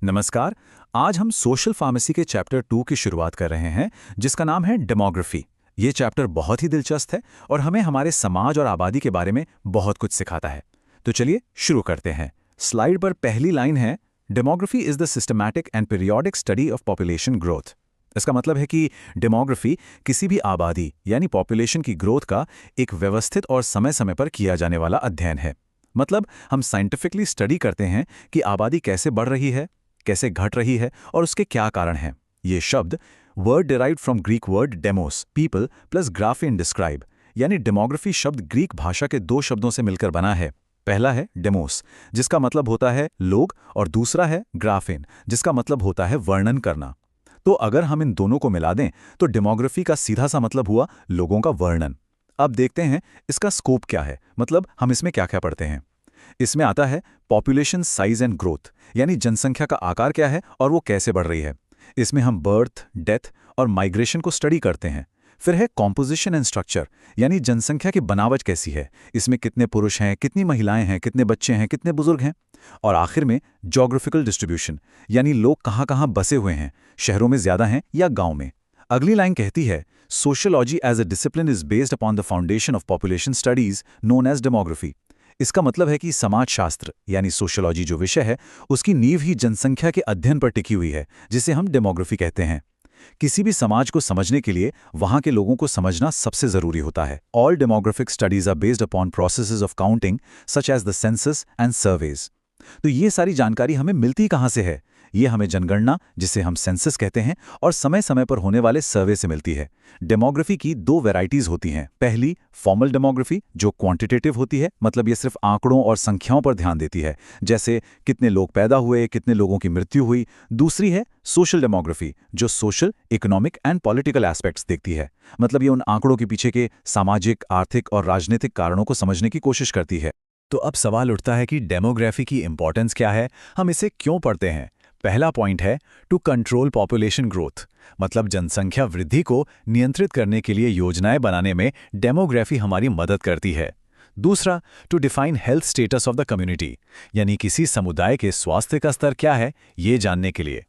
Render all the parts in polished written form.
नमस्कार। आज हम सोशल फार्मेसी के चैप्टर 2 की शुरुआत कर रहे हैं, जिसका नाम है डेमोग्राफी। ये चैप्टर बहुत ही दिलचस्प है और हमें हमारे समाज और आबादी के बारे में बहुत कुछ सिखाता है। तो चलिए शुरू करते हैं। स्लाइड पर पहली लाइन है, demography is the systematic and periodic study of population growth. इसका मतलब है कि डेमोग्राफी किसी भी आबादी यानी पॉपुलेशन की ग्रोथ का एक व्यवस्थित और समय समय पर किया जाने वाला अध्ययन है। मतलब हम साइंटिफिकली स्टडी करते हैं कि आबादी कैसे बढ़ रही है, कैसे घट रही है और उसके क्या कारण हैं। ये शब्द word derived from Greek word demos people plus graphein describe, यानी डेमोग्राफी शब्द ग्रीक भाषा के दो शब्दों से मिलकर बना है। पहला है डेमोस, जिसका मतलब होता है लोग, और दूसरा है ग्राफेन, जिसका मतलब होता है वर्णन करना। तो अगर हम इन दोनों को मिला दें तो डेमोग्राफी का सीधा सा मतलब हुआ लोगों का वर्णन। अब देखते हैं इसका स्कोप क्या है, मतलब हम इसमें क्या क्या पढ़ते हैं। इसमें आता है पॉपुलेशन साइज एंड ग्रोथ, यानी जनसंख्या का आकार क्या है और वो कैसे बढ़ रही है। इसमें हम बर्थ, डेथ और माइग्रेशन को स्टडी करते हैं। फिर है कॉम्पोजिशन एंड स्ट्रक्चर, यानी जनसंख्या की बनावट कैसी है, इसमें कितने पुरुष हैं, कितनी महिलाएं हैं, कितने बच्चे हैं, कितने बुजुर्ग हैं। और आखिर में जोग्राफिकल डिस्ट्रीब्यूशन, यानी लोग कहाँ कहाँ बसे हुए हैं, शहरों में ज्यादा हैं या गांव में। अगली लाइन कहती है, sociology as a discipline is based upon the foundation of population studies known as demography. इसका मतलब है कि समाजशास्त्र यानी सोशियोलॉजी जो विषय है, उसकी नींव ही जनसंख्या के अध्ययन पर टिकी हुई है, जिसे हम डेमोग्राफी कहते हैं। किसी भी समाज को समझने के लिए वहां के लोगों को समझना सबसे जरूरी होता है। All demographic studies are based upon processes of counting such as the census and surveys. तो ये सारी जानकारी हमें मिलती कहाँ से है? ये हमें जनगणना, जिसे हम सेंसस कहते हैं, और समय समय पर होने वाले सर्वे से मिलती है। डेमोग्राफी की दो वैरायटीज होती हैं। पहली फॉर्मल डेमोग्राफी, जो क्वांटिटेटिव होती है, मतलब ये सिर्फ आंकड़ों और संख्याओं पर ध्यान देती है, जैसे कितने लोग पैदा हुए, कितने लोगों की मृत्यु हुई। दूसरी है सोशल डेमोग्राफी, जो social, economic and political aspects देखती है, मतलब ये उन आंकड़ों के पीछे के सामाजिक, आर्थिक और राजनीतिक कारणों को समझने की कोशिश करती है। तो अब सवाल उठता है कि डेमोग्राफी की इंपॉर्टेंस क्या है, हम इसे क्यों पढ़ते हैं। पहला पॉइंट है टू कंट्रोल पॉपुलेशन ग्रोथ, मतलब जनसंख्या वृद्धि को नियंत्रित करने के लिए योजनाएं बनाने में डेमोग्राफी हमारी मदद करती है। दूसरा, to define health status of the community, यानी किसी समुदाय के स्वास्थ्य का स्तर क्या है ये जानने के लिए।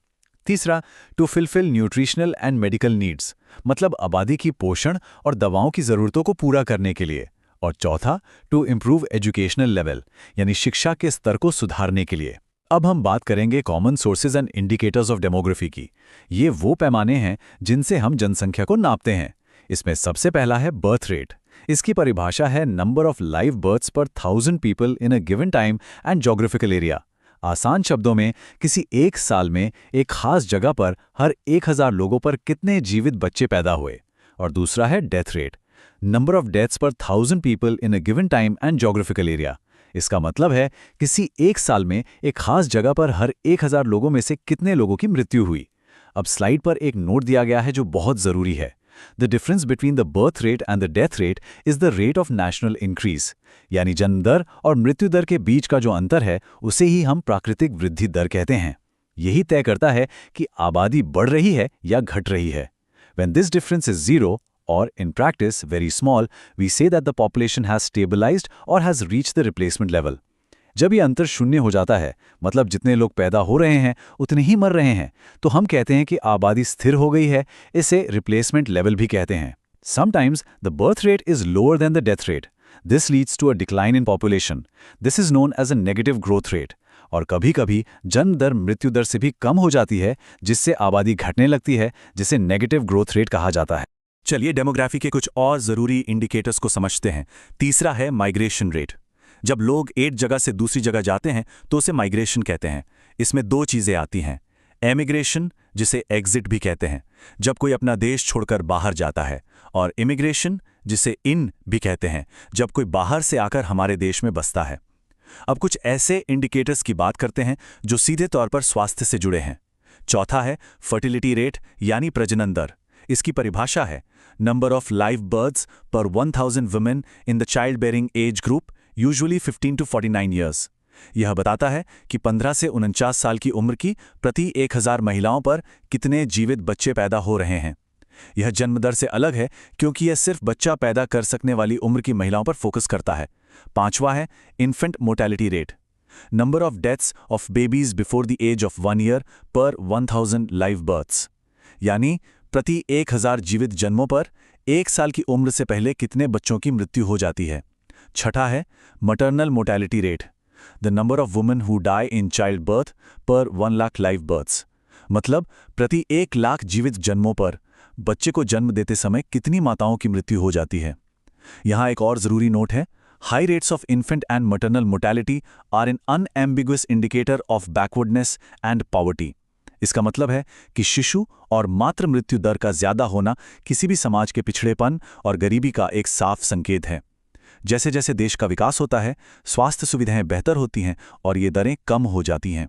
तीसरा, to fulfil nutritional and medical needs, मतलब आबादी की पोषण और दवाओं की ज़रूरतों को पूरा करने के लिए। और चौथा, टू इम्प्रूव एजुकेशनल लेवल, यानी शिक्षा के स्तर को सुधारने के लिए। अब हम बात करेंगे common sources and indicators of demography की। ये वो पैमाने हैं जिनसे हम जनसंख्या को नापते हैं। इसमें सबसे पहला है बर्थ रेट। इसकी परिभाषा है नंबर ऑफ लाइव बर्थ्स पर 1000 people in a given time and geographical area. आसान शब्दों में, किसी एक साल में एक खास जगह पर हर 1000 लोगों पर कितने जीवित बच्चे पैदा हुए। और दूसरा है death rate, number of deaths पर 1000 people in a given time and geographical area. इसका मतलब है किसी एक साल में एक खास जगह पर हर 1000 लोगों में से कितने लोगों की मृत्यु हुई। अब स्लाइड पर एक नोट दिया गया है जो बहुत जरूरी है। The difference between the birth rate and the death rate is the rate of national increase, यानी जन्म दर और मृत्यु दर के बीच का जो अंतर है उसे ही हम प्राकृतिक वृद्धि दर कहते हैं। यही तय करता है कि आबादी बढ़ रही है या घट रही है। When this difference is zero, or in practice very small, we say that the population has stabilized or has reached the replacement level. जब ये अंतर शून्य हो जाता है, मतलब जितने लोग पैदा हो रहे हैं उतने ही मर रहे हैं, तो हम कहते हैं कि आबादी स्थिर हो गई है। इसे रिप्लेसमेंट लेवल भी कहते हैं। Sometimes the birth rate is lower than the death rate. This leads to a decline in population. This is known as a negative growth rate. और कभी-कभी जन्म दर मृत्यु दर से भी कम हो जाती है, जिससे आबादी घटने लगती है, जिसे नेगेटिव ग्रोथ रेट कहा जाता है। चलिए डेमोग्राफी के कुछ और जरूरी इंडिकेटर्स को समझते हैं। तीसरा है माइग्रेशन रेट। जब लोग एक जगह से दूसरी जगह जाते हैं तो उसे माइग्रेशन कहते हैं। इसमें दो चीजें आती हैं, एमिग्रेशन, जिसे एग्जिट भी कहते हैं, जब कोई अपना देश छोड़कर बाहर जाता है, और इमिग्रेशन, जिसे इन भी कहते हैं, जब कोई बाहर से आकर हमारे देश में बसता है। अब कुछ ऐसे इंडिकेटर्स की बात करते हैं जो सीधे तौर पर स्वास्थ्य से जुड़े हैं। चौथा है फर्टिलिटी रेट, यानी प्रजनन दर। इसकी परिभाषा है नंबर ऑफ लाइव बर्थ्स पर 1000 women in the child bearing age group, usually 15 to 49 years. यह बताता है कि 15 से 49 साल की उम्र की प्रति 1000 महिलाओं पर कितने जीवित बच्चे पैदा हो रहे हैं। यह जन्म दर से अलग है क्योंकि यह सिर्फ बच्चा पैदा कर सकने वाली उम्र की महिलाओं पर फोकस करता है। पांचवा है infant mortality rate. Number of deaths of babies before the age of 1 year per 1000 live births, यानी प्रति 1000 जीवित जन्मों पर 1 साल की उम्र से पहले कितने बच्चों की मृत्यु हो जाती है। छठा है maternal mortality rate, the number of women who die in child birth per 1 lakh live births, मतलब प्रति 1 लाख जीवित जन्मों पर बच्चे को जन्म देते समय कितनी माताओं की मृत्यु हो जाती है। यहाँ एक और ज़रूरी नोट है, high rates of infant and maternal mortality are an unambiguous indicator of backwardness and poverty. इसका मतलब है कि शिशु और मातृ मृत्यु दर का ज्यादा होना किसी भी समाज के पिछड़ेपन और गरीबी का एक साफ संकेत है। जैसे जैसे देश का विकास होता है, स्वास्थ्य सुविधाएं बेहतर होती हैं और ये दरें कम हो जाती हैं।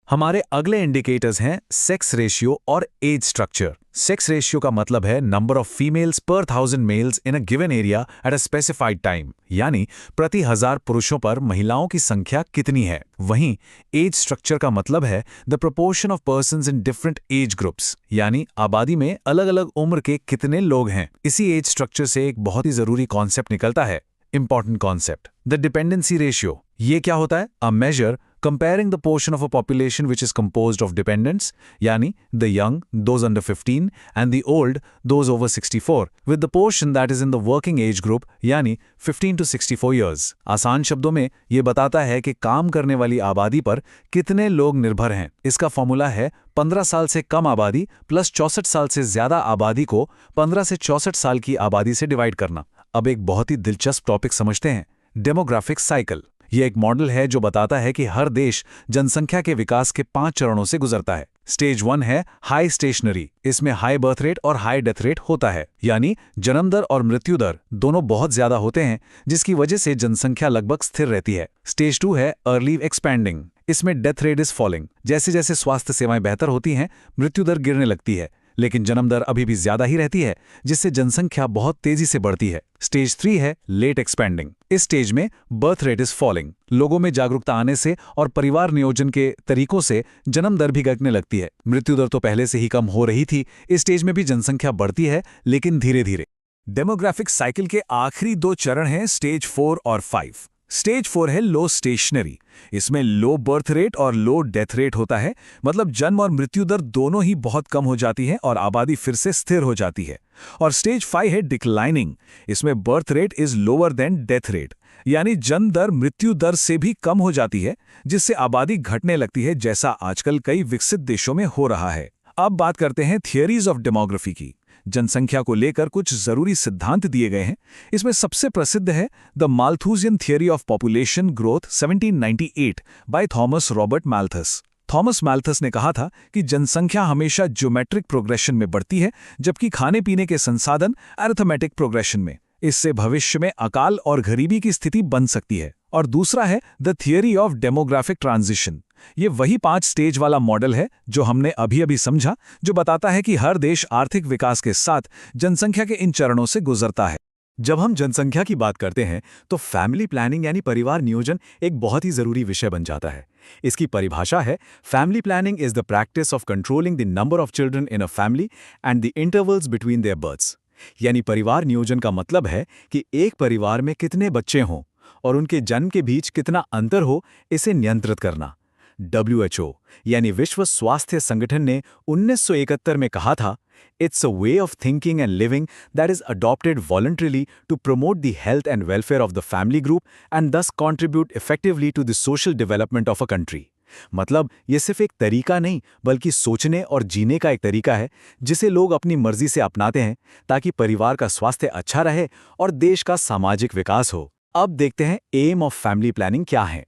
हमारे अगले इंडिकेटर्स हैं सेक्स रेशियो और एज स्ट्रक्चर। सेक्स रेशियो का मतलब है नंबर ऑफ फीमेल्स पर 1000 males in a given area at a specified time, यानी प्रति 1000 पुरुषों पर महिलाओं की संख्या कितनी है। वहीं एज स्ट्रक्चर का मतलब है the proportion of persons in different age groups, यानी आबादी में अलग अलग उम्र के कितने लोग हैं। इसी एज स्ट्रक्चर से एक बहुत ही जरूरी कॉन्सेप्ट निकलता है, important concept, the dependency ratio. ये क्या होता है? A major comparing the portion of a population which is composed of dependents, yani the young, those under 15, and the old, those over 64, with the portion that is in the working age group, yani 15 to 64 years. आसान शब्दों में ये बताता है कि काम करने वाली आबादी पर कितने लोग निर्भर हैं। इसका फॉर्मूला है 15 साल से कम आबादी प्लस 64 साल से ज्यादा आबादी को 15 से 64 साल की आबादी से डिवाइड करना। अब एक बहुत ही दिलचस्प टॉपिक समझते हैं, डेमोग्राफिक साइकिल। ये एक मॉडल है जो बताता है कि हर देश जनसंख्या के विकास के 5 चरणों से गुजरता है। स्टेज 1 है हाई स्टेशनरी। इसमें हाई बर्थ रेट और हाई डेथ रेट होता है, यानी जन्म दर और मृत्यु दर दोनों बहुत ज्यादा होते हैं, जिसकी वजह से जनसंख्या लगभग स्थिर रहती है। स्टेज 2 है अर्ली एक्सपैंडिंग। इसमें डेथ रेट इज फॉलिंग। जैसे जैसे स्वास्थ्य सेवाएं बेहतर होती हैं, मृत्यु दर गिरने लगती है, लेकिन जन्म दर अभी भी ज्यादा ही रहती है, जिससे जनसंख्या बहुत तेजी से बढ़ती है। स्टेज 3 है लेट एक्सपेंडिंग। इस स्टेज में बर्थ रेट इज फॉलिंग। लोगों में जागरूकता आने से और परिवार नियोजन के तरीकों से जन्म दर भी घटने लगती है। मृत्यु दर तो पहले से ही कम हो रही थी, इस स्टेज में भी जनसंख्या बढ़ती है, लेकिन धीरे धीरे। डेमोग्राफिक साइकिल के आखिरी 2 चरण हैं स्टेज 4 और 5। स्टेज 4 है लो स्टेशनरी। इसमें लो बर्थ रेट और लो डेथ रेट होता है, मतलब जन्म और मृत्यु दर दोनों ही बहुत कम हो जाती है और आबादी फिर से स्थिर हो जाती है। और स्टेज 5 है डिक्लाइनिंग। इसमें birth rate is lower than death rate, यानी जन्म दर मृत्यु दर से भी कम हो जाती है, जिससे आबादी घटने लगती है, जैसा आजकल कई विकसित देशों में हो रहा है। अब बात करते हैं थियरीज ऑफ डेमोग्राफी की। जनसंख्या को लेकर कुछ जरूरी सिद्धांत दिए गए हैं। इसमें सबसे प्रसिद्ध है the Malthusian theory of population growth 1798 by Thomas Robert Malthus. Thomas Malthus ने कहा था कि जनसंख्या हमेशा ज्योमेट्रिक प्रोग्रेशन में बढ़ती है, जबकि खाने पीने के संसाधन अरिथमेटिक प्रोग्रेशन में। इससे भविष्य में अकाल और गरीबी की स्थिति बन सकती है। और दूसरा है the theory of demographic transition. ये वही 5 स्टेज वाला मॉडल है जो हमने अभी अभी समझा, जो बताता है कि हर देश आर्थिक विकास के साथ जनसंख्या के इन चरणों से गुजरता है। जब हम जनसंख्या की बात करते हैं तो फैमिली प्लानिंग यानी परिवार नियोजन एक बहुत ही जरूरी विषय बन जाता है। इसकी परिभाषा है, family planning is the practice of controlling the number of children in a family and the intervals between their births. यानी परिवार नियोजन का मतलब है कि एक परिवार में कितने बच्चे हों और उनके जन्म के बीच कितना अंतर हो, इसे नियंत्रित करना। WHO यानी विश्व स्वास्थ्य संगठन ने 1971 में कहा था, it's a way of thinking and living that is adopted voluntarily to promote the health and welfare of the family group and thus contribute effectively to the social development of a country. मतलब ये सिर्फ एक तरीका नहीं, बल्कि सोचने और जीने का एक तरीका है, जिसे लोग अपनी मर्जी से अपनाते हैं ताकि परिवार का स्वास्थ्य अच्छा रहे और देश का सामाजिक विकास हो। अब देखते हैं एम ऑफ फैमिली प्लानिंग क्या है।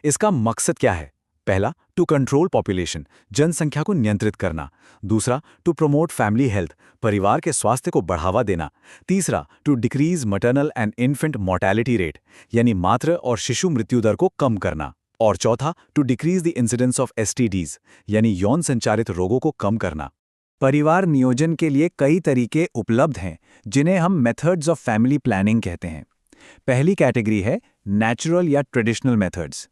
इसका मकसद क्या है? पहला, टू कंट्रोल पॉपुलेशन, जनसंख्या को नियंत्रित करना। दूसरा, टू प्रमोट फैमिली हेल्थ, परिवार के स्वास्थ्य को बढ़ावा देना। तीसरा, to decrease maternal and infant mortality rate, यानी मातृ और शिशु मृत्यु दर को कम करना। और चौथा, to decrease the incidence of STDs, यानी यौन संचारित रोगों को कम करना। परिवार नियोजन के लिए कई तरीके उपलब्ध हैं, जिन्हें हम मेथड्स ऑफ फैमिली प्लानिंग कहते हैं। पहली कैटेगरी है नेचुरल या ट्रेडिशनल मेथड्स।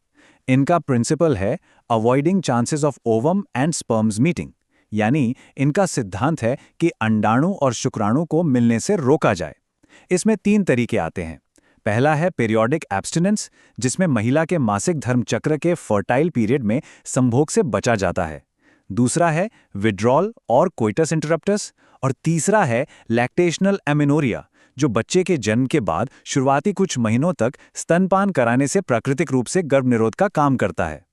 इनका प्रिंसिपल है avoiding chances of ovum and sperms meeting, यानी इनका सिद्धांत है कि अंडाणु और शुक्राणु को मिलने से रोका जाए। इसमें 3 तरीके आते हैं। पहला है पीरियोडिक एब्स्टिनेंस, जिसमें महिला के मासिक धर्म चक्र के फर्टाइल पीरियड में संभोग से बचा जाता है। दूसरा है विड्रॉल और कोइटस इंटरप्टस, और तीसरा है लैक्टेशनल एमेनोरिया, जो बच्चे के जन्म के बाद शुरुआती कुछ महीनों तक स्तनपान कराने से प्राकृतिक रूप से गर्भनिरोध का काम करता है।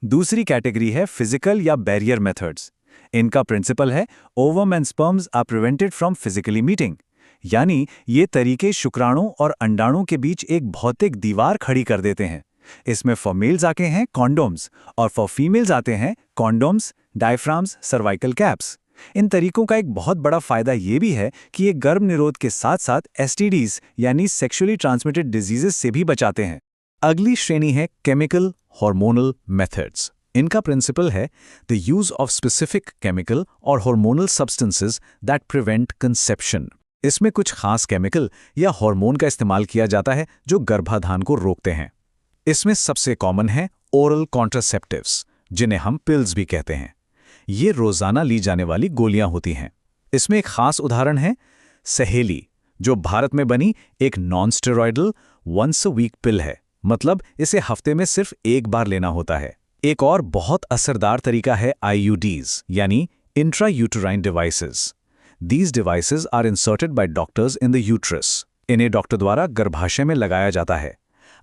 दूसरी कैटेगरी है फिजिकल या बैरियर मेथड्स। इनका प्रिंसिपल है ovum and sperms are prevented from physically meeting, यानी ये तरीके शुक्राणु और अंडाणु के बीच एक भौतिक दीवार खड़ी कर देते हैं। इसमें फॉर मेल्स आते हैं कॉन्डोम्स और फॉर फीमेल्स आते हैं कॉन्डोम्स, डायफ्राम्स, सर्वाइकल कैप्स। इन तरीकों का एक बहुत बड़ा फायदा ये भी है कि ये गर्भ निरोध के साथ साथ एसटीडीज यानी सेक्सुअली ट्रांसमिटेड डिजीजेस से भी बचाते हैं। अगली श्रेणी है केमिकल हार्मोनल मेथड्स। इनका प्रिंसिपल है the use of specific chemical और hormonal substances that prevent conception. इसमें कुछ खास केमिकल या हार्मोन का इस्तेमाल किया जाता है जो गर्भाधान को रोकते हैं। इसमें सबसे कॉमन है ओरल कॉन्ट्रासेप्टिव्स, जिन्हें हम पिल्स भी कहते हैं। ये रोजाना ली जाने वाली गोलियां होती हैं। इसमें एक खास उदाहरण है सहेली, जो भारत में बनी एक non steroidal once a week pill है, मतलब इसे हफ्ते में सिर्फ एक बार लेना होता है। एक और बहुत असरदार तरीका है आईयूडीज यानी intrauterine devices. These devices are inserted by doctors in the uterus. इन्हें डॉक्टर द्वारा गर्भाशय में लगाया जाता है।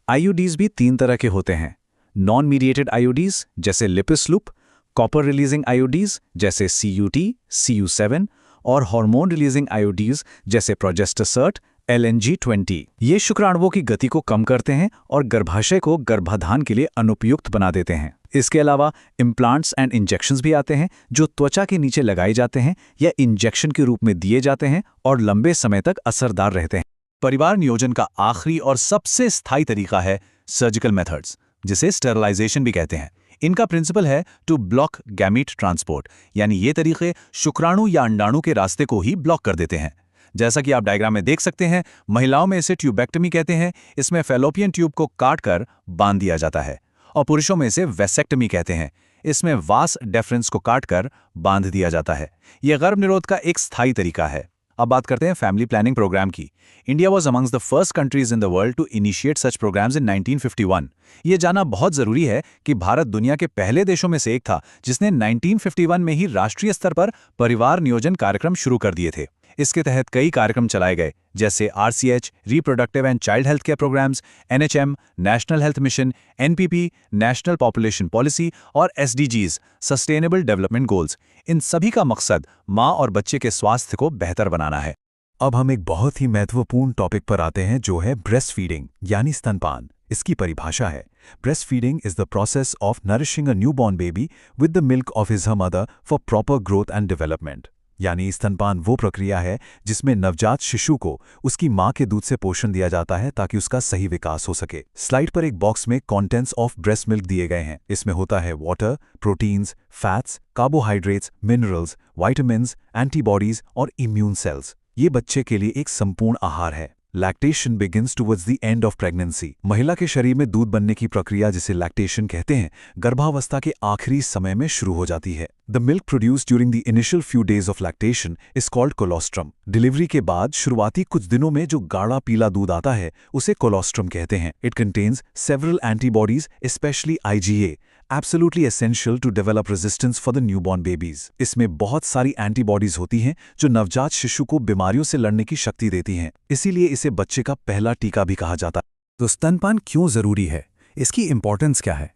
IUDs भी 3 तरह के होते हैं। नॉन मीडिएटेड IUDs जैसे Lippes loop, copper releasing IUDs जैसे CUT, CU7 और हार्मोन रिलीजिंग IUDs जैसे प्रोजेस्टेसर्ट, LNG20। ये शुक्राणुओं की गति को कम करते हैं और गर्भाशय को गर्भाधान के लिए अनुपयुक्त बना देते हैं। इसके अलावा इम्प्लांट्स एंड इंजेक्शंस भी आते हैं जो त्वचा के नीचे लगाए जाते हैं या इंजेक्शन के रूप में दिए जाते हैं और लंबे समय तक असरदार रहते हैं। परिवार नियोजन का आखिरी और सबसे स्थायी तरीका है सर्जिकल मेथड्स, जिसे स्टेरिलाइजेशन भी कहते हैं। इनका प्रिंसिपल है टू ब्लॉक गैमीट ट्रांसपोर्ट, यानी ये तरीके शुक्राणु या अंडाणु के रास्ते को ही ब्लॉक कर देते हैं। जैसा कि आप डायग्राम में देख सकते हैं, महिलाओं में इसे ट्यूबेक्टमी कहते हैं। इसमें फैलोपियन ट्यूब को काटकर बांध दिया जाता है, और पुरुषों में इसे वेसेक्टमी कहते हैं। इसमें वास डेफरेंस को काटकर बांध दिया जाता है। यह गर्भ निरोध का एक स्थायी तरीका है। अब बात करते हैं फैमिली प्लानिंग प्रोग्राम की। India was amongst the first countries in the world to initiate such programs in 1951। ये जानना बहुत जरूरी है कि भारत दुनिया के पहले देशों में से एक था जिसने 1951 में ही राष्ट्रीय स्तर पर परिवार नियोजन कार्यक्रम शुरू कर दिए थे। इसके तहत कई कार्यक्रम चलाए गए, जैसे RCH, reproductive and child health care programs, NHM, national health mission, NPP, national population policy और SDGs, सस्टेनेबल डेवलपमेंट गोल्स। इन सभी का मकसद माँ और बच्चे के स्वास्थ्य को बेहतर बनाना है। अब हम एक बहुत ही महत्वपूर्ण टॉपिक पर आते हैं, जो है ब्रेस्ट फीडिंग यानी स्तनपान। इसकी परिभाषा है breast feeding is the process of nourishing a newborn baby with the milk of his mother for proper growth and development. यानी स्तनपान वो प्रक्रिया है जिसमें नवजात शिशु को उसकी मां के दूध से पोषण दिया जाता है ताकि उसका सही विकास हो सके। स्लाइड पर एक बॉक्स में कंटेंट्स ऑफ ब्रेस्ट मिल्क दिए गए हैं। इसमें होता है water, proteins, fats, carbohydrates, minerals, vitamins, antibodies और इम्यून सेल्स। ये बच्चे के लिए एक संपूर्ण आहार है। Lactation begins towards the end of pregnancy. महिला के शरीर में दूध बनने की प्रक्रिया, जिसे लैक्टेशन कहते हैं, गर्भावस्था के आखिरी समय में शुरू हो जाती है। The milk produced during the initial few days of lactation is called colostrum. Delivery के बाद शुरुआती कुछ दिनों में जो गाढ़ा पीला दूध आता है उसे कोलोस्ट्रम कहते हैं। It contains several antibodies, especially IgA, absolutely essential to develop resistance for the newborn babies. इसमें बहुत सारी एंटीबॉडीज होती हैं जो नवजात शिशु को बीमारियों से लड़ने की शक्ति देती हैं। इसीलिए इसे बच्चे का पहला टीका भी कहा जाता है। तो स्तनपान क्यों जरूरी है? इसकी इंपॉर्टेंस क्या है?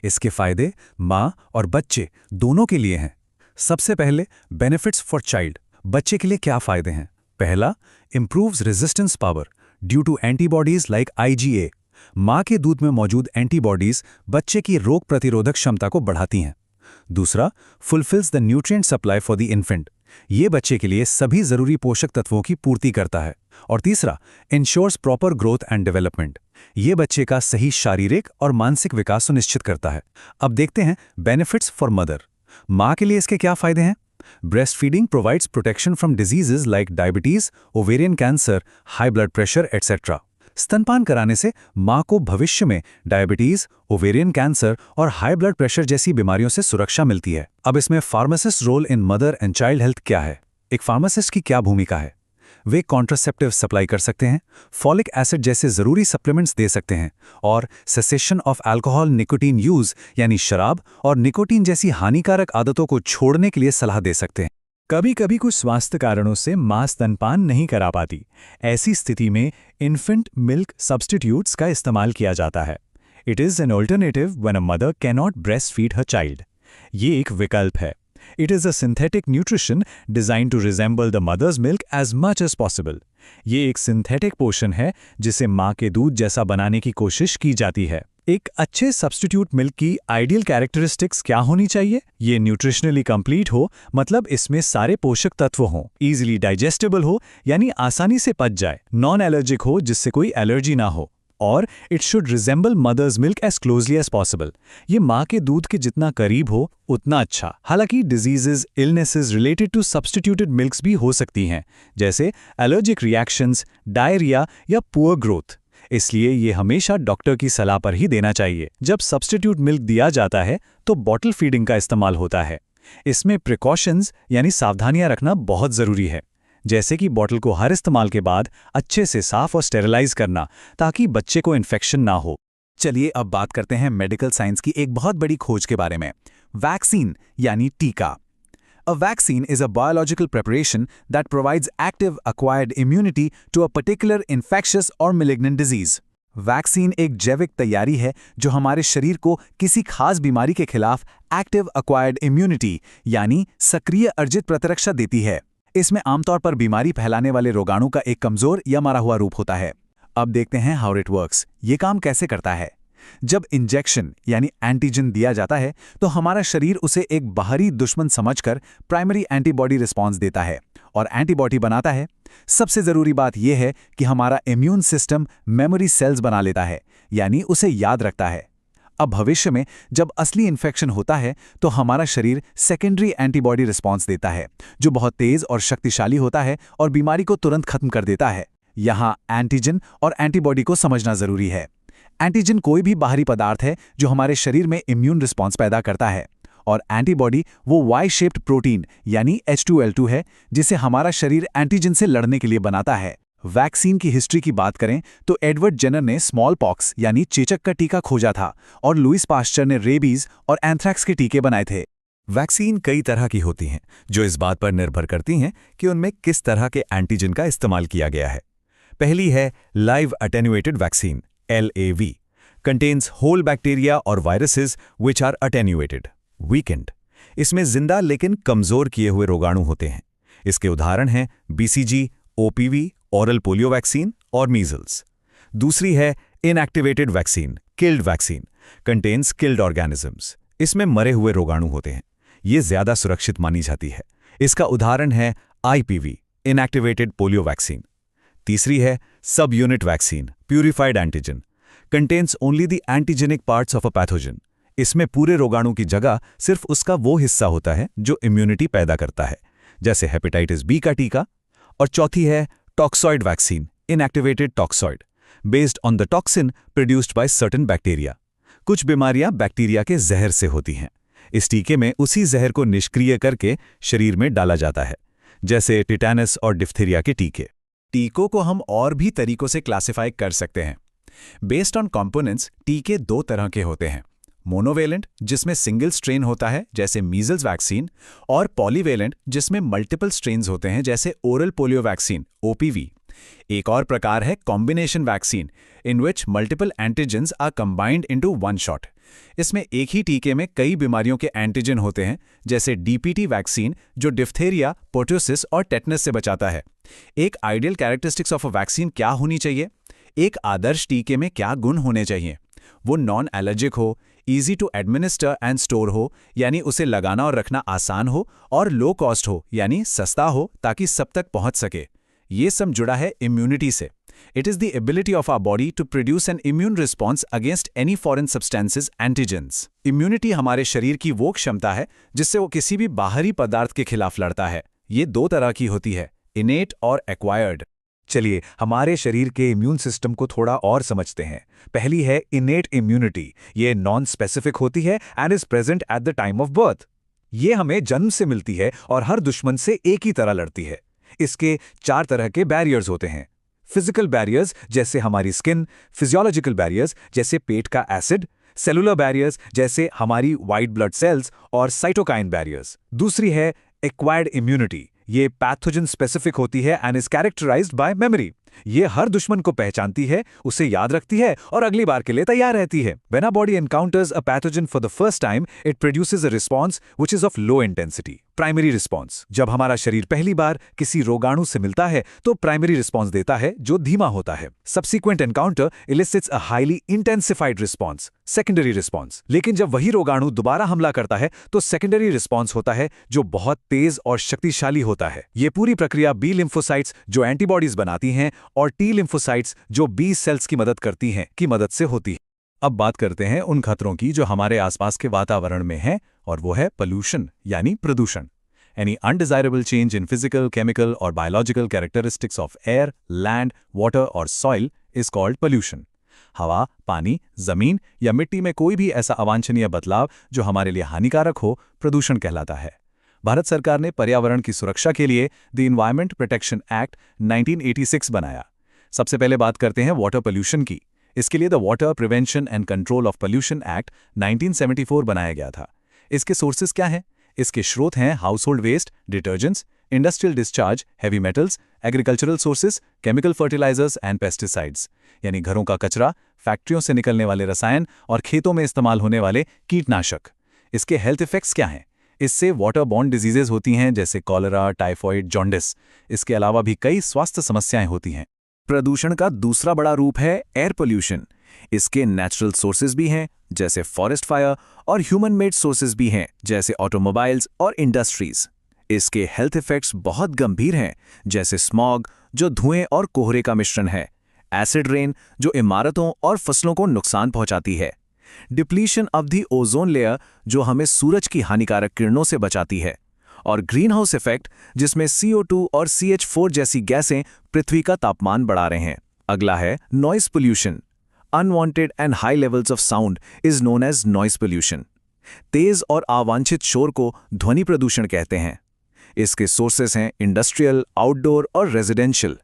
इसके फायदे माँ और बच्चे दोनों के लिए हैं। सबसे पहले बेनिफिट्स फॉर चाइल्ड। बच्चे के लिए क्या फायदे हैं? पहला, improves resistance power due to antibodies like IgA। मां के दूध में मौजूद एंटीबॉडीज बच्चे की रोग प्रतिरोधक क्षमता को बढ़ाती हैं। दूसरा, fulfils the nutrient supply for the infant. ये बच्चे के लिए सभी जरूरी पोषक तत्वों की पूर्ति करता है। और तीसरा, ensures proper growth and development. ये बच्चे का सही शारीरिक और मानसिक विकास सुनिश्चित करता है। अब देखते हैं बेनिफिट्स फॉर मदर। मां के लिए इसके क्या फायदे हैं? Breast feeding provides protection from diseases like diabetes, ovarian cancer, high blood pressure etcetera. स्तनपान कराने से मां को भविष्य में डायबिटीज, ओवेरियन कैंसर और हाई ब्लड प्रेशर जैसी बीमारियों से सुरक्षा मिलती है। अब इसमें pharmacist role in mother and child health क्या है? एक फार्मासिस्ट की क्या भूमिका है? वे कॉन्ट्रासेप्टिव सप्लाई कर सकते हैं, फॉलिक एसिड जैसे ज़रूरी सप्लीमेंट्स दे सकते हैं और cessation of alcohol nicotine use यानी शराब और निकोटीन जैसी हानिकारक आदतों को छोड़ने के लिए सलाह दे सकते हैं। कभी कभी कुछ स्वास्थ्य कारणों से मां स्तनपान नहीं करा पाती। ऐसी स्थिति में इन्फेंट मिल्क सब्स्टिट्यूट्स का इस्तेमाल किया जाता है। It is an alternative when a mother cannot breast feed her child. ये एक विकल्प है। It is a synthetic nutrition designed to resemble the mother's milk as much as possible. ये एक सिंथेटिक पोषण है जिसे माँ के दूध जैसा बनाने की कोशिश की जाती है। एक अच्छे सब्स्टिट्यूट मिल्क की आइडियल कैरेक्टरिस्टिक्स क्या होनी चाहिए? ये न्यूट्रिशनली कंप्लीट हो, मतलब इसमें सारे पोषक तत्व हों, इजीली डाइजेस्टेबल हो यानी आसानी से पच जाए, नॉन एलर्जिक हो जिससे कोई एलर्जी ना हो, और it should resemble mother's milk as closely as possible. ये माँ के दूध के जितना करीब हो उतना अच्छा। हालांकि diseases illnesses related to substituted milks भी हो सकती हैं, जैसे एलर्जिक रिएक्शंस, डायरिया या पुअर ग्रोथ। इसलिए ये हमेशा डॉक्टर की सलाह पर ही देना चाहिए। जब सब्स्टिट्यूट मिल्क दिया जाता है तो बॉटल फीडिंग का इस्तेमाल होता है। इसमें प्रिकॉशंस यानी सावधानियां रखना बहुत ज़रूरी है, जैसे कि बॉटल को हर इस्तेमाल के बाद अच्छे से साफ और स्टेरिलाइज करना ताकि बच्चे को इन्फेक्शन ना हो। चलिए अब बात करते हैं मेडिकल साइंस की एक बहुत बड़ी खोज के बारे में, वैक्सीन यानी टीका। A vaccine is a biological preparation that provides active acquired immunity to a particular infectious or malignant disease. Vaccine एक जैविक तैयारी है जो हमारे शरीर को किसी खास बीमारी के खिलाफ एक्टिव अक्वायर्ड इम्यूनिटी यानी सक्रिय अर्जित प्रतिरक्षा देती है। इसमें आमतौर पर बीमारी फैलाने वाले रोगाणु का एक कमजोर या मरा हुआ रूप होता है। अब देखते हैं हाउ इट वर्क्स। ये काम कैसे करता है। जब इंजेक्शन यानी एंटीजन दिया जाता है तो हमारा शरीर उसे एक बाहरी दुश्मन समझकर प्राइमरी एंटीबॉडी रिस्पॉन्स देता है और एंटीबॉडी बनाता है। सबसे ज़रूरी बात यह है कि हमारा इम्यून सिस्टम मेमोरी सेल्स बना लेता है, यानी उसे याद रखता है। अब भविष्य में जब असली इन्फेक्शन होता है तो हमारा शरीर सेकेंडरी एंटीबॉडी रिस्पॉन्स देता है, जो बहुत तेज और शक्तिशाली होता है और बीमारी को तुरंत खत्म कर देता है। यहाँ एंटीजन और एंटीबॉडी को समझना जरूरी है। एंटीजन कोई भी बाहरी पदार्थ है जो हमारे शरीर में इम्यून रिस्पॉन्स पैदा करता है, और एंटीबॉडी वो वाई शेप्ड प्रोटीन यानी H2L2 है जिसे हमारा शरीर एंटीजन से लड़ने के लिए बनाता है। वैक्सीन की हिस्ट्री की बात करें तो एडवर्ड जेनर ने स्मॉल पॉक्स यानी चेचक का टीका खोजा था और लुइस पास्चर ने रेबीज और एंथ्रैक्स के टीके बनाए थे। वैक्सीन कई तरह की होती हैं जो इस बात पर निर्भर करती हैं कि उनमें किस तरह के एंटीजन का इस्तेमाल किया गया है। पहली है live attenuated vaccine LAV, contains whole bacteria और viruses which are attenuated, weakened। इसमें जिंदा लेकिन कमजोर किए हुए रोगाणु होते हैं। इसके उदाहरण हैं BCG, OPV, oral polio vaccine और मीजल्स। दूसरी है inactivated vaccine, killed vaccine, contains killed organisms। इसमें मरे हुए रोगाणु होते हैं। ये ज्यादा सुरक्षित मानी जाती है। इसका उदाहरण है IPV, इनएक्टिवेटेड पोलियो वैक्सीन। तीसरी है सब unit vaccine, purified antigen, contains only the antigenic parts of a pathogen. इसमें पूरे रोगाणु की जगह सिर्फ उसका वो हिस्सा होता है जो इम्यूनिटी पैदा करता है, जैसे हेपेटाइटिस B का टीका। और चौथी है toxoid vaccine, inactivated toxoid, based on the toxin produced by certain bacteria. कुछ बीमारियां बैक्टीरिया के जहर से होती हैं। इस टीके में उसी जहर को निष्क्रिय करके शरीर में डाला जाता है, जैसे टिटेनस और डिफ्थीरिया के टीके। टीकों को हम और भी तरीकों से क्लासिफाई कर सकते हैं। बेस्ड ऑन कंपोनेंट्स टीके दो तरह के होते हैं, मोनोवेलेंट जिसमें सिंगल स्ट्रेन होता है जैसे मीजल्स वैक्सीन, और पॉलीवेलेंट जिसमें मल्टीपल स्ट्रेन्स होते हैं जैसे ओरल पोलियो वैक्सीन OPV। एक और प्रकार है combination vaccine in which multiple antigens are combined into one shot. इसमें एक ही टीके में कई बीमारियों के एंटीजन होते हैं, जैसे DPT वैक्सीन जो डिफ्थेरिया, पोर्टोसिस और टेटनस से बचाता है। एक ideal characteristics of a vaccine क्या होनी चाहिए? एक आदर्श टीके में क्या गुण होने चाहिए? वो नॉन एलर्जिक हो, easy to administer and store हो यानी उसे लगाना और रखना आसान हो, और लो कॉस्ट हो यानी सस्ता हो ताकि सब तक पहुंच सके। ये सब जुड़ा है इम्यूनिटी से। It is the ability of our body to produce an immune response against any foreign substances, antigens। Immunity हमारे शरीर की वो क्षमता है जिससे वो किसी भी बाहरी पदार्थ के खिलाफ लड़ता है। ये दो तरह की होती है, इनेट और एक्वायर्ड। चलिए हमारे शरीर के इम्यून सिस्टम को थोड़ा और समझते हैं। पहली है इनेट इम्यूनिटी। ये नॉन स्पेसिफिक होती है and is present at the time of birth. ये हमें जन्म से मिलती है और हर दुश्मन से एक ही तरह लड़ती है। इसके 4 तरह के बैरियर्स होते हैं। फिजिकल बैरियर्स जैसे हमारी स्किन, फिजियोलॉजिकल बैरियर्स जैसे पेट का एसिड, सेलुलर बैरियर्स जैसे हमारी वाइट ब्लड सेल्स और साइटोकाइन बैरियर्स। दूसरी है एक्वायर्ड इम्यूनिटी। ये पैथोजन स्पेसिफिक होती है and is characterised by memory. ये हर दुश्मन को पहचानती है, उसे याद रखती है और अगली बार के लिए तैयार रहती है। When our body encounters a pathogen for the first time, it produces a response which is of low intensity. Primary response. जब हमारा शरीर पहली बार किसी रोगाणु से मिलता है तो प्राइमरी रिस्पॉन्स देता है जो धीमा होता है। Subsequent encounter elicits a highly intensified response, secondary response. लेकिन जब वही रोगाणु दोबारा हमला करता है तो सेकेंडरी रिस्पॉन्स होता है जो बहुत तेज और शक्तिशाली होता है। ये पूरी प्रक्रिया बी लिम्फोसाइट्स जो एंटीबॉडीज बनाती हैं और टी लिम्फोसाइट्स जो बी सेल्स की मदद करती हैं की मदद से होती है। अब बात करते हैं उन खतरों की जो हमारे आसपास के वातावरण में है, और वो है पोल्यूशन यानी प्रदूषण। Any undesirable change in physical, chemical or biological characteristics of air, land, water or soil is called pollution. हवा, पानी, जमीन या मिट्टी में कोई भी ऐसा अवांछनीय बदलाव जो हमारे लिए हानिकारक हो, प्रदूषण कहलाता है। भारत सरकार ने पर्यावरण की सुरक्षा के लिए द इन्वायरमेंट प्रोटेक्शन एक्ट 1986 बनाया। सबसे पहले बात करते हैं वाटर पोल्यूशन की। इसके लिए the water prevention and control of pollution act 1974 बनाया गया था। इसके सोर्सेज क्या हैं? इसके स्रोत हैं household waste, detergents, industrial discharge, heavy metals, agricultural sources, chemical fertilisers and pesticides, यानी घरों का कचरा, फैक्ट्रियों से निकलने वाले रसायन और खेतों में इस्तेमाल होने वाले कीटनाशक। इसके हेल्थ इफेक्ट्स क्या हैं? इससे वाटर बॉर्न डिजीजेज होती हैं जैसे कॉलरा, टाइफॉइड, जॉन्डिस। इसके अलावा भी कई स्वास्थ्य समस्याएं होती हैं। प्रदूषण का दूसरा बड़ा रूप है एयर पोल्यूशन। इसके नेचुरल सोर्सेज भी हैं जैसे फॉरेस्ट फायर और ह्यूमन मेड सोर्सेज भी हैं जैसे ऑटोमोबाइल्स और इंडस्ट्रीज। इसके हेल्थ इफेक्ट्स बहुत गंभीर हैं जैसे स्मॉग जो धुएं और कोहरे का मिश्रण है, एसिड रेन जो इमारतों और फसलों को नुकसान पहुंचाती है, depletion of the ozone layer जो हमें सूरज की हानिकारक किरणों से बचाती है, और ग्रीन हाउस इफेक्ट जिसमें CO2 और CH4 जैसी गैसें पृथ्वी का तापमान बढ़ा रहे हैं। अगला है noise pollution. Unwanted and high levels of sound is known as noise pollution. तेज और अवांछित शोर को ध्वनि प्रदूषण कहते हैं। इसके सोर्सेस हैं इंडस्ट्रियल, आउटडोर और रेजिडेंशियल।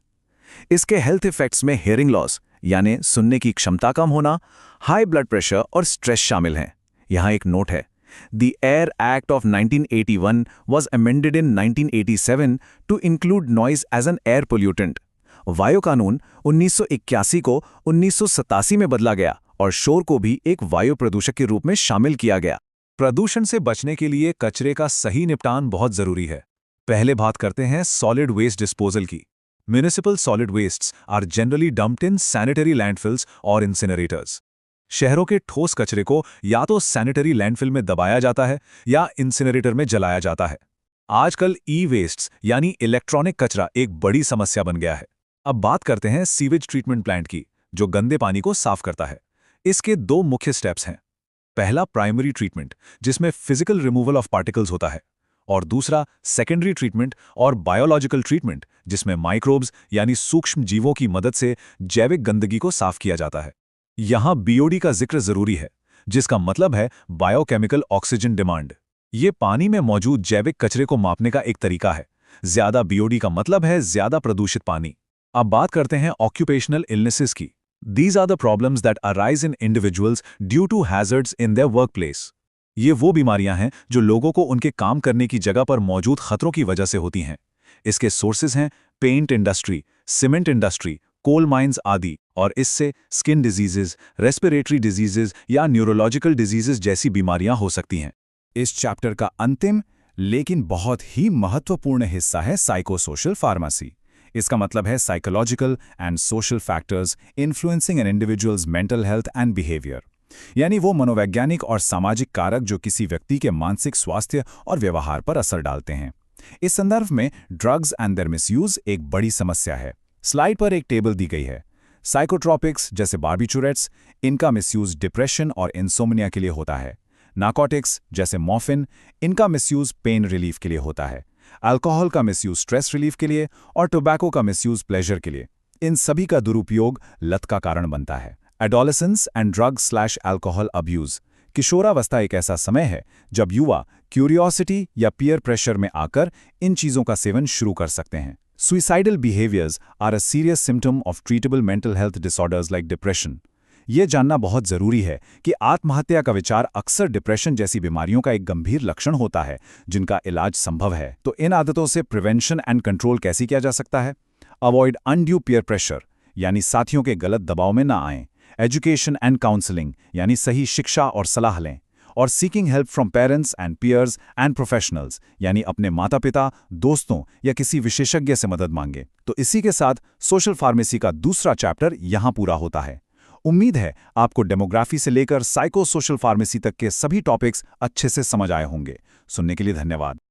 इसके हेल्थ इफेक्ट्स में हियरिंग लॉस यानी सुनने की क्षमता कम होना, हाई ब्लड प्रेशर और स्ट्रेस शामिल हैं। यहाँ एक नोट है, The Air Act of 1981 was amended in 1987 to include noise as an air pollutant. वायु कानून 1981 को 1987 में बदला गया और शोर को भी एक वायु प्रदूषक के रूप में शामिल किया गया। प्रदूषण से बचने के लिए कचरे का सही निपटान बहुत जरूरी है। पहले बात करते हैं सॉलिड वेस्ट डिस्पोजल की। Municipal solid wastes are generally dumped in sanitary landfills और इंसिनरेटर्स। शहरों के ठोस कचरे को या तो सैनिटरी लैंडफिल में दबाया जाता है या इंसिनरेटर में जलाया जाता है। आजकल ई-वेस्ट्स यानी इलेक्ट्रॉनिक कचरा एक बड़ी समस्या बन गया है। अब बात करते हैं सीवेज ट्रीटमेंट प्लांट की, जो गंदे पानी को साफ करता है। इसके 2 मुख्य स्टेप्स हैं। पहला प्राइमरी ट्रीटमेंट जिसमें फिजिकल रिमूवल ऑफ पार्टिकल्स होता है, और दूसरा सेकेंडरी ट्रीटमेंट और बायोलॉजिकल ट्रीटमेंट जिसमें माइक्रोब्स यानी सूक्ष्म जीवों की मदद से जैविक गंदगी को साफ किया जाता है। यहाँ BOD का जिक्र जरूरी है, जिसका मतलब है बायोकेमिकल ऑक्सीजन डिमांड। ये पानी में मौजूद जैविक कचरे को मापने का एक तरीका है। ज्यादा BOD का मतलब है ज्यादा प्रदूषित पानी। अब बात करते हैं ऑक्यूपेशनल इलनेसेस की। These are the problems that arise in individuals due to hazards in their workplace. ये वो बीमारियां हैं जो लोगों को उनके काम करने की जगह पर मौजूद खतरों की वजह से होती हैं। इसके सोर्सेज हैं paint industry, cement industry, coal mines आदि, और इससे स्किन डिजीजेज, रेस्पिरेटरी डिजीजेज या न्यूरोलॉजिकल डिजीजेज जैसी बीमारियां हो सकती हैं। इस चैप्टर का अंतिम लेकिन बहुत ही महत्वपूर्ण हिस्सा है साइकोसोशल फार्मेसी। इसका मतलब है psychological and social factors influencing an individual's mental health and behaviour, यानी वो मनोवैज्ञानिक और सामाजिक कारक जो किसी व्यक्ति के मानसिक स्वास्थ्य और व्यवहार पर असर डालते हैं। इस संदर्भ में ड्रग्स एंड देयर मिसयूज एक बड़ी समस्या है। स्लाइड पर एक टेबल दी गई है। साइकोट्रॉपिक्स जैसे बार्बिचुरेट्स, इनका मिसयूज डिप्रेशन और इंसोम्निया के लिए होता है। नार्कोटिक्स जैसे मॉर्फिन, इनका मिसयूज पेन रिलीफ के लिए होता है। अल्कोहल का मिसयूज स्ट्रेस रिलीफ के लिए और टोबैको का मिसयूज प्लेजर के लिए। इन सभी का दुरुपयोग लत का कारण बनता है। Adolescence and drug alcohol abuse. किशोरावस्था एक ऐसा समय है जब युवा क्यूरियोसिटी या पीयर प्रेशर में आकर इन चीज़ों का सेवन शुरू कर सकते हैं। Suicidal behaviors are a serious symptom of treatable mental health disorders like depression. ये जानना बहुत ज़रूरी है कि आत्महत्या का विचार अक्सर डिप्रेशन जैसी बीमारियों का एक गंभीर लक्षण होता है जिनका इलाज संभव है। तो इन आदतों से प्रिवेंशन एंड कंट्रोल कैसे किया जा सकता है? अवॉइड अनड्यू पीयर प्रेशर, यानी साथियों के गलत दबाव में ना आएं। एजुकेशन एंड काउंसलिंग, यानी सही शिक्षा और सलाह लें। और seeking help from parents and peers and professionals, यानी अपने माता पिता, दोस्तों या किसी विशेषज्ञ से मदद मांगे। तो इसी के साथ सोशल फार्मेसी का दूसरा चैप्टर यहाँ पूरा होता है। उम्मीद है आपको डेमोग्राफी से लेकर साइको सोशल फार्मेसी तक के सभी टॉपिक्स अच्छे से समझ आए होंगे। सुनने के लिए धन्यवाद।